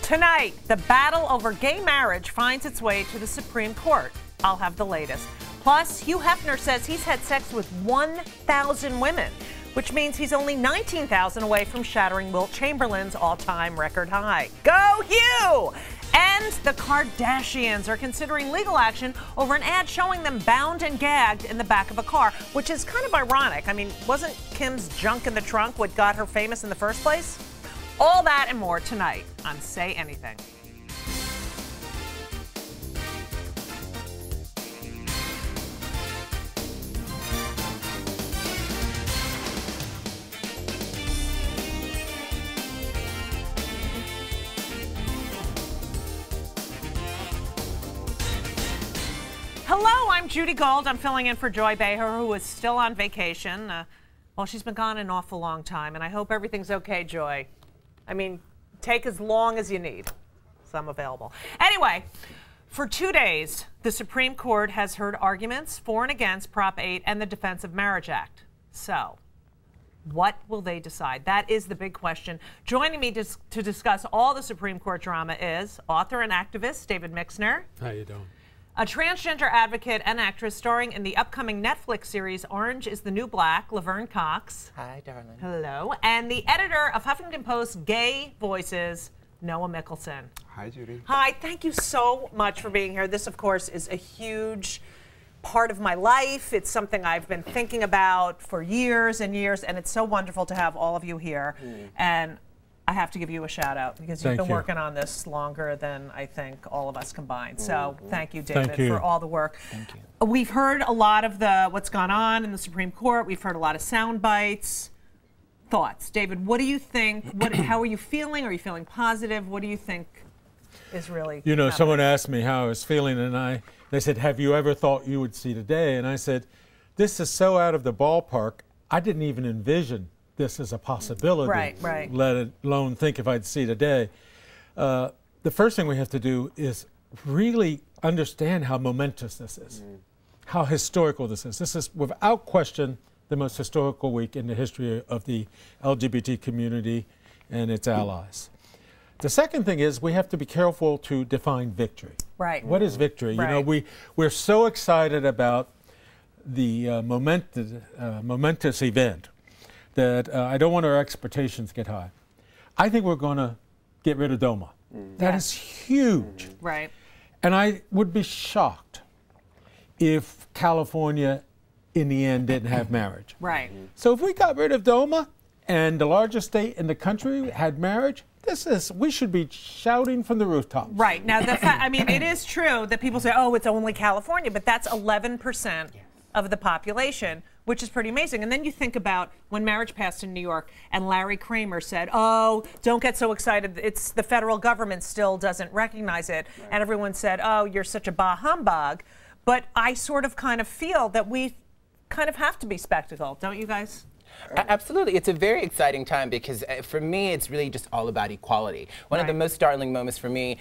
Tonight, the battle over gay marriage finds its way to the Supreme Court. I'll have the latest. Plus, Hugh Hefner says he's had sex with 1,000 women, which means he's only 19,000 away from shattering Wilt Chamberlain's all-time record high. Go Hugh! And the Kardashians are considering legal action over an ad showing them bound and gagged in the back of a car, which is kind of ironic. I mean, wasn't Kim's junk in the trunk what got her famous in the first place? All that and more tonight on Say Anything. Hello, I'm Judy Gold. I'm filling in for Joy Behar, who is still on vacation. Well, she's been gone an awful long time, and I hope everything's okay, Joy. I mean, take as long as you need. So I'm available. Anyway, for 2 days, the Supreme Court has heard arguments for and against Prop 8 and the Defense of Marriage Act. So, what will they decide? That is the big question. Joining me to discuss all the Supreme Court drama is author and activist David Mixner. How you doing? A transgender advocate and actress starring in the upcoming Netflix series Orange is the New Black, Laverne. Hi, darling. Hello. And the editor of Huffington Post's Gay Voices, Noah Michelson. Hi, Judy. Hi, thank you so much for being here. This, of course, is a huge part of my life. It's something I've been thinking about for years and years, and it's so wonderful to have all of you here. And I have to give you a shout out because you've been working on this longer than I think all of us combined. So thank you, David, for all the work. Thank you. We've heard a lot of what's gone on in the Supreme Court. We've heard a lot of sound bites. Thoughts, David? What do you think? How are you feeling? Are you feeling positive? What do you think is really? You know, happening? someone asked me how I was feeling, and they said, "Have you ever thought you would see today?" And I said, "This is so out of the ballpark. I didn't even envision this as a possibility, right. let alone think if I'd see today." The first thing we have to do is really understand how momentous this is, how historical this is. This is, without question, the most historical week in the history of the LGBT community and its allies. The second thing is we have to be careful to define victory. Right. What is victory? Right. You know, we're so excited about the momentous event that I don't want our expectations get high. I think we're going to get rid of DOMA. That is huge. Right. And I would be shocked if California, in the end, didn't have marriage. Right. So if we got rid of DOMA and the largest state in the country had marriage, we should be shouting from the rooftops. Right. Now, I mean, it is true that people say, oh, it's only California, but that's 11% of the population, which is pretty amazing. And then you think about when marriage passed in New York and Larry Kramer said, oh, don't get so excited. It's the federal government still doesn't recognize it. Right. And everyone said, oh, you're such a bah humbug. But I sort of kind of feel that we kind of have to be spectacle, don't you guys? Absolutely. It's a very exciting time because for me, it's really just all about equality. One of the most startling moments for me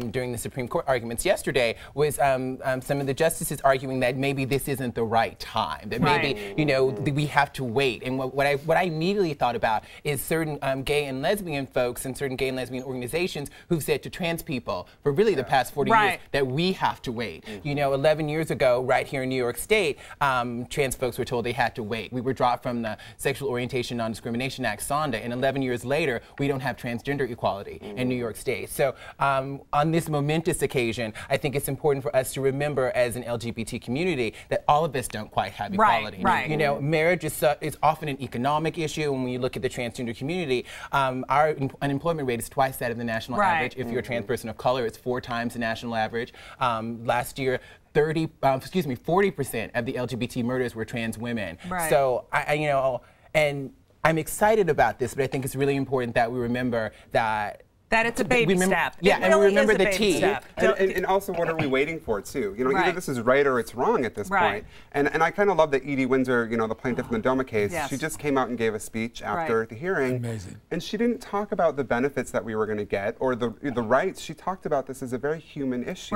during the Supreme Court arguments yesterday was some of the justices arguing that maybe this isn't the right time, that maybe, you know, we have to wait. And what I immediately thought about is certain gay and lesbian folks and certain gay and lesbian organizations who've said to trans people for really the past 40 years that we have to wait. You know, 11 years ago, right here in New York State, trans folks were told they had to wait. We were dropped from the Sexual Orientation Non-Discrimination Act, SONDA, and 11 years later, we don't have transgender equality in New York State. So on this momentous occasion, I think it's important for us to remember as an LGBT community that all of us don't quite have equality. Right. You know, marriage is often an economic issue, and when you look at the transgender community, our unemployment rate is twice that of the national average. If you're a trans person of color, it's 4 times the national average. Last year, 40% of the LGBT murders were trans women. Right. So you know, and I'm excited about this, but I think it's really important that we remember that it's a baby step. Yeah, and we remember the T. And also, what are we waiting for, too? You know, either this is right or it's wrong at this point. And I kind of love that Edie Windsor, you know, the plaintiff in the DOMA case, she just came out and gave a speech after the hearing. Amazing. And she didn't talk about the benefits that we were going to get or the rights. She talked about this as a very human issue.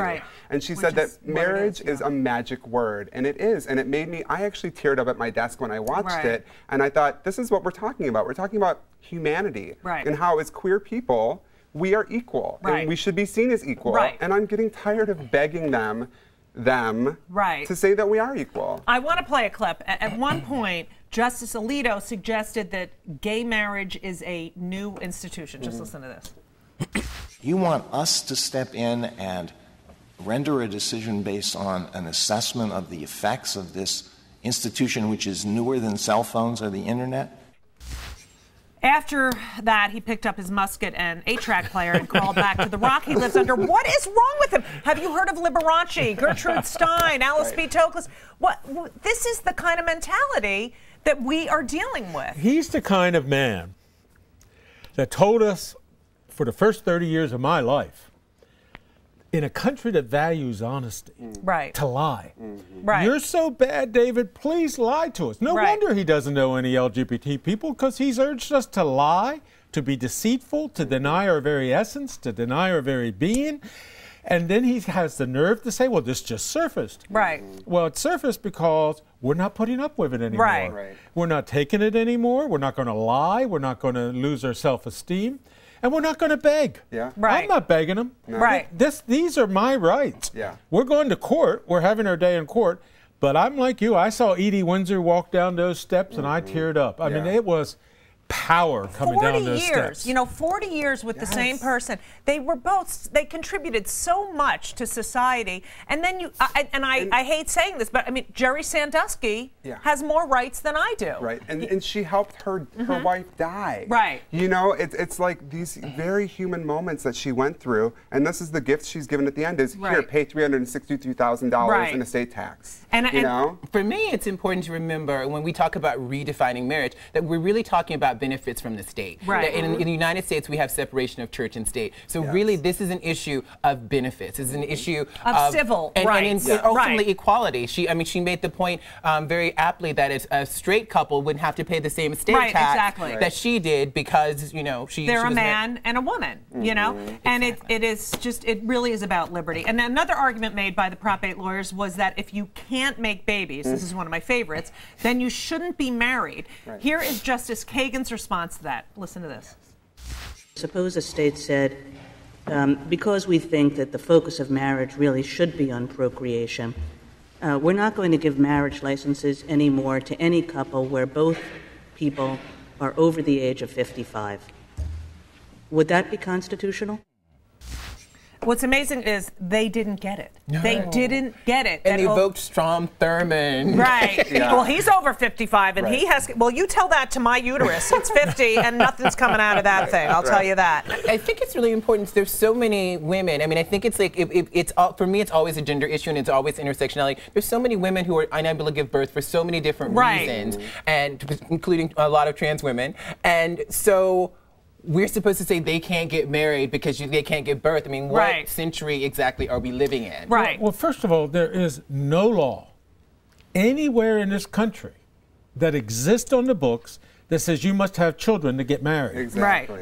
And she said that marriage is a magic word, and it is. And it made me, I actually teared up at my desk when I watched it, and I thought, this is what we're talking about. We're talking about humanity and how, as queer people, we are equal, and we should be seen as equal. And I'm getting tired of begging them to say that we are equal. I want to play a clip. At one point, Justice Alito suggested that gay marriage is a new institution. Just listen to this. You want us to step in and render a decision based on an assessment of the effects of this institution, which is newer than cell phones or the internet? After that, he picked up his musket and 8-track player and crawled back to the rock he lives under. What is wrong with him? Have you heard of Liberace, Gertrude Stein, Alice B. Toklas? This is the kind of mentality that we are dealing with. He's the kind of man that told us for the first 30 years of my life, in a country that values honesty, to lie. You're so bad, David, please lie to us. No wonder he doesn't know any LGBT people, because he's urged us to lie, to be deceitful, to deny our very essence, to deny our very being. And then he has the nerve to say, well, this just surfaced. Well, it surfaced because we're not putting up with it anymore. We're not taking it anymore. We're not going to lie. We're not going to lose our self-esteem. And we're not going to beg. I'm not begging them. These are my rights. We're going to court. We're having our day in court. But I'm like you. I saw Edie Windsor walk down those steps, and I teared up. I mean, it was power coming down those steps. You know, 40 years with the same person. They were both, they contributed so much to society. And then I hate saying this, but I mean, Jerry Sandusky has more rights than I do. And she helped her wife die. You know, it's like these very human moments that she went through, and this is the gift she's given at the end is, here, pay $363,000 in estate tax. You know? For me, it's important to remember when we talk about redefining marriage that we're really talking about benefits from the state. In the United States, we have separation of church and state. So really, this is an issue of benefits. It's an issue of civil rights. And ultimately equality. She made the point very aptly that a straight couple wouldn't have to pay the same estate tax that she did because, you know, they're a man and a woman, you know? And it really is about liberty. And another argument made by the Prop 8 lawyers was that if you can't make babies, this is one of my favorites, then you shouldn't be married. Here is Justice Kagan's response to that. Listen to this. Suppose a state said, because we think that the focus of marriage really should be on procreation, we're not going to give marriage licenses anymore to any couple where both people are over the age of 55. Would that be constitutional? What's amazing is they didn't get it. They didn't get it. And they evoked Strom Thurmond. Well, he's over 55, and he has. Well, you tell that to my uterus. It's 50, and nothing's coming out of that thing. I'll tell you that. I think it's really important. There's so many women. I mean, I think it's like for me, it's always a gender issue, and it's always intersectionality. There's so many women who are unable to give birth for so many different reasons, and including a lot of trans women. And so we're supposed to say they can't get married because they can't give birth. I mean, what century exactly are we living in? Well, first of all, there is no law anywhere in this country that exists on the books that says you must have children to get married.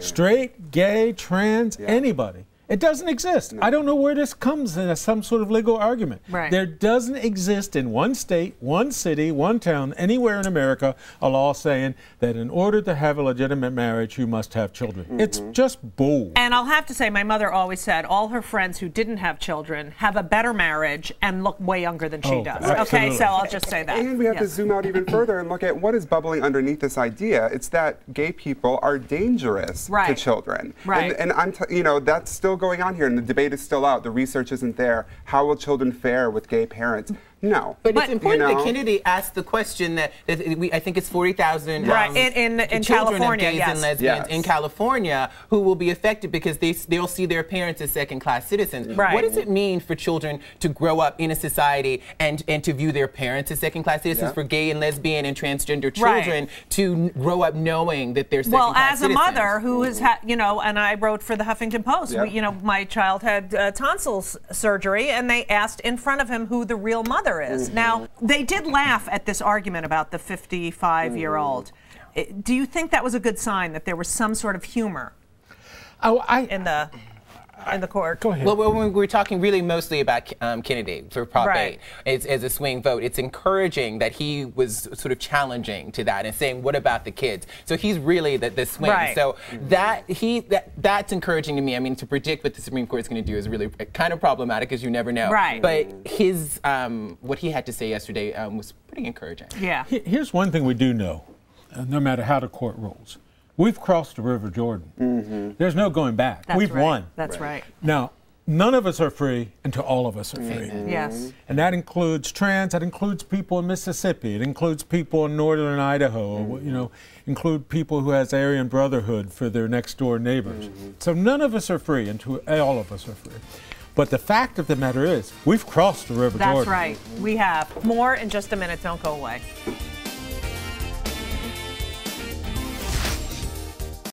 Straight, gay, trans, anybody. It doesn't exist. I don't know where this comes as some sort of legal argument. There doesn't exist in one state, one city, one town, anywhere in America, a law saying that in order to have a legitimate marriage, you must have children. It's just bull. And I'll have to say, my mother always said all her friends who didn't have children have a better marriage and look way younger than she does. Okay, so I'll just say that. And we have to zoom out even further and look at what is bubbling underneath this idea. It's that gay people are dangerous to children. And I'm, you know, that's still going on here, and the debate is still out. The research isn't there. How will children fare with gay parents? No. But it's important that Kennedy asked the question that I think it's 40,000 in California, gays and lesbians in California who will be affected because they'll see their parents as second-class citizens. What does it mean for children to grow up in a society and to view their parents as second-class citizens, for gay and lesbian and transgender children to grow up knowing that they're second-class citizens? Well, as a mother who has had, you know, and I wrote for the Huffington Post, you know, my child had tonsils surgery, and they asked in front of him who the real mother is. Now, they did laugh at this argument about the 55-year-old. Do you think that was a good sign, that there was some sort of humor in the... in the court. Go ahead. Well, when we're talking really mostly about Kennedy for Prop 8 as a swing vote, it's encouraging that he was sort of challenging to that and saying, what about the kids? So he's really the swing. Right. So that's encouraging to me. I mean, to predict what the Supreme Court is going to do is really kind of problematic, because you never know. Right. But his what he had to say yesterday was pretty encouraging. Yeah. Here's one thing we do know, no matter how the court rules. We've crossed the River Jordan. There's no going back. We've won. That's right. Now, none of us are free until all of us are free. Yes. And that includes trans, that includes people in Mississippi, it includes people in northern Idaho, you know, include people who has Aryan Brotherhood for their next door neighbors. So none of us are free until all of us are free. But the fact of the matter is, we've crossed the River Jordan. That's right. We have. More in just a minute. Don't go away.